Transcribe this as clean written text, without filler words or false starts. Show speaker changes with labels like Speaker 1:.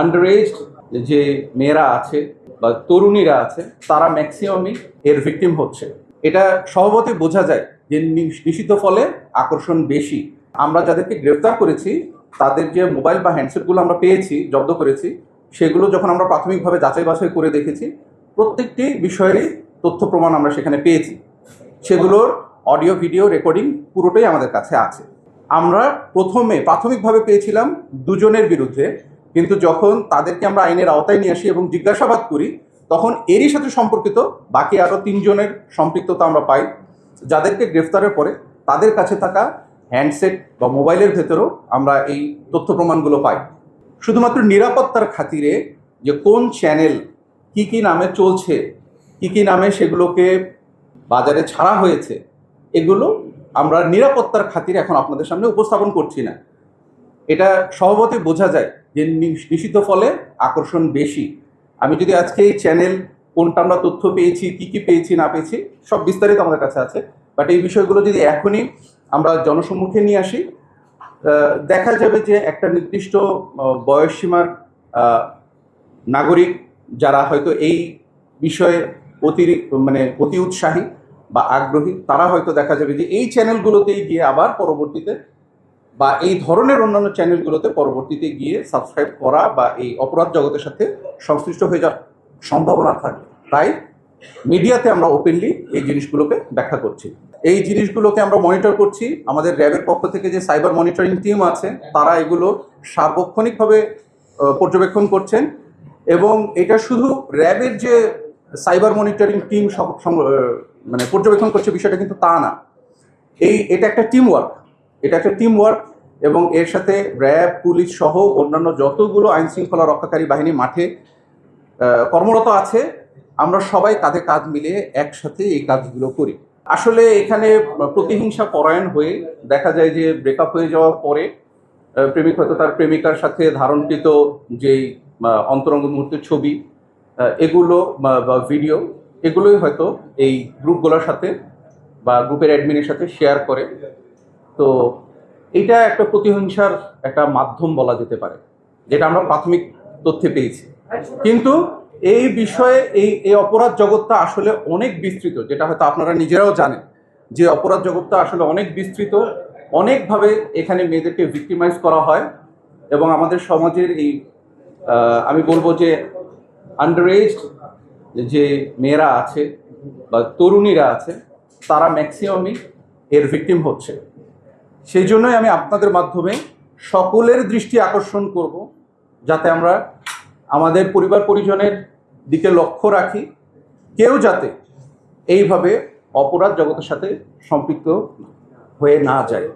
Speaker 1: Under age যে মেয়েরা আছে বা তরুণীরা আছে তারা ম্যাক্সিমামই এর ভিকটিম হচ্ছে। এটা স্বভাবতই বোঝা যায় যে নিষিদ্ধ ফলে আকর্ষণ বেশি। আমরা যাদেরকে গ্রেফতার করেছি তাদের যে মোবাইল বা হ্যান্ডসেটগুলো আমরা পেয়েছি, জব্দ করেছি, সেগুলো যখন আমরা প্রাথমিকভাবে যাচাই বাছাই করে দেখেছি, প্রত্যেকটি বিষয়েরই তথ্য প্রমাণ আমরা সেখানে পেয়েছি। সেগুলোর অডিও ভিডিও রেকর্ডিং পুরোটাই আমাদের কাছে আছে। আমরা প্রথমে প্রাথমিকভাবে পেয়েছিলাম দুজনের বিরুদ্ধে, কিন্তু যখন তাদেরকে আমরা আইনের আওতায় নিয়ে আসি এবং জিজ্ঞাসাবাদ করি, তখন এরই সাথে সম্পর্কিত বাকি আরও 3 জনের সম্পৃক্ততা আমরা পাই, যাদেরকে গ্রেফতারের পরে তাদের কাছে থাকা হ্যান্ডসেট বা মোবাইলের ভেতরেও আমরা এই তথ্য প্রমাণগুলো পাই। শুধুমাত্র নিরাপত্তার খাতিরে যে কোন চ্যানেল কি নামে চলছে, কি নামে সেগুলোকে বাজারে ছাড়া হয়েছে, এগুলো আমরা নিরাপত্তার খাতিরে এখন আপনাদের সামনে উপস্থাপন করছি না। এটা স্বভাবতই বোঝা যায় যে নিষিদ্ধ ফলে আকর্ষণ বেশি। আমি যদি আজকে এই চ্যানেল কোনটা আমরা তথ্য পেয়েছি, কি পেয়েছি না পেয়েছি, সব বিস্তারিত আমাদের কাছে আছে, বাট এই বিষয়গুলো যদি এখনই আমরা জনসম্মুখে নিয়ে আসি, দেখা যাবে যে একটা নির্দিষ্ট বয়সসীমার নাগরিক যারা হয়তো এই বিষয়ে অতি উৎসাহী বা আগ্রহী, তারা হয়তো দেখা যাবে যে এই চ্যানেলগুলোতেই গিয়ে আবার পরবর্তীতে বা এই ধরনের অন্যান্য চ্যানেলগুলোতে পরবর্তীতে গিয়ে সাবস্ক্রাইব করা বা এই অপরাধ জগতের সাথে সংশ্লিষ্ট হয়ে যাওয়ার সম্ভাবনা থাকে। তাই মিডিয়াতে আমরা ওপেনলি এই জিনিসগুলোকে ব্যাখ্যা করছি। এই জিনিসগুলোকে আমরা মনিটর করছি। আমাদের র্যাবের পক্ষ থেকে যে সাইবার মনিটরিং টিম আছে, তারা এগুলো সার্বক্ষণিকভাবে পর্যবেক্ষণ করছেন। এবং এটা শুধু র্যাবের যে সাইবার মনিটরিং টিম মানে পর্যবেক্ষণ করছে বিষয়টা কিন্তু তা না। এটা একটা টিম ওয়ার্ক, এবং এর সাথে র্যাব, পুলিশ সহ অন্যান্য যতগুলো আইন শৃঙ্খলা রক্ষাকারী বাহিনী মাঠে কর্মরত আছে, আমরা সবাই কাঁধে কাঁধ মিলিয়ে একসাথে এই কাজগুলো করি। আসলে এখানে প্রতিহিংসা পরায়ণ হয়ে দেখা যায় যে ব্রেকআপ হয়ে যাওয়ার পরে প্রেমিক হয়তো তার প্রেমিকার সাথে ধারণকৃত যেই অন্তরঙ্গ মুহূর্তের ছবি, এগুলো বা ভিডিও, এগুলোই হয়তো এই গ্রুপগুলোর সাথে বা গ্রুপের অ্যাডমিনের সাথে শেয়ার করে। তো এটা একটা প্রতিহিংসার একটা মাধ্যম বলা যেতে পারে, যেটা আমরা প্রাথমিক তথ্যে পেয়েছি। কিন্তু এই বিষয়ে এই অপরাধ জগৎটা আসলে অনেক বিস্তৃত, যেটা হয়তো আপনারা নিজেরাও জানেন যে অপরাধ জগৎটা আসলে অনেক বিস্তৃত। অনেকভাবে এখানে মেয়েদেরকে ভিক্টিমাইজ করা হয়, এবং আমাদের সমাজের এই আমি বলবো যে আন্ডার এজ যে মেয়েরা আছে বা তরুণীরা আছে, তারা ম্যাক্সিমামই এর ভিকটিম হচ্ছে। সেই জন্যই আমি আপনাদের মাধ্যমে সকলের দৃষ্টি আকর্ষণ করব, যাতে আমরা আমাদের পরিবার পরিজনের দিকে লক্ষ্য রাখি, কেউ যাতে এইভাবে অপরাধ জগতের সাথে সম্পৃক্ত হয়ে না যায়।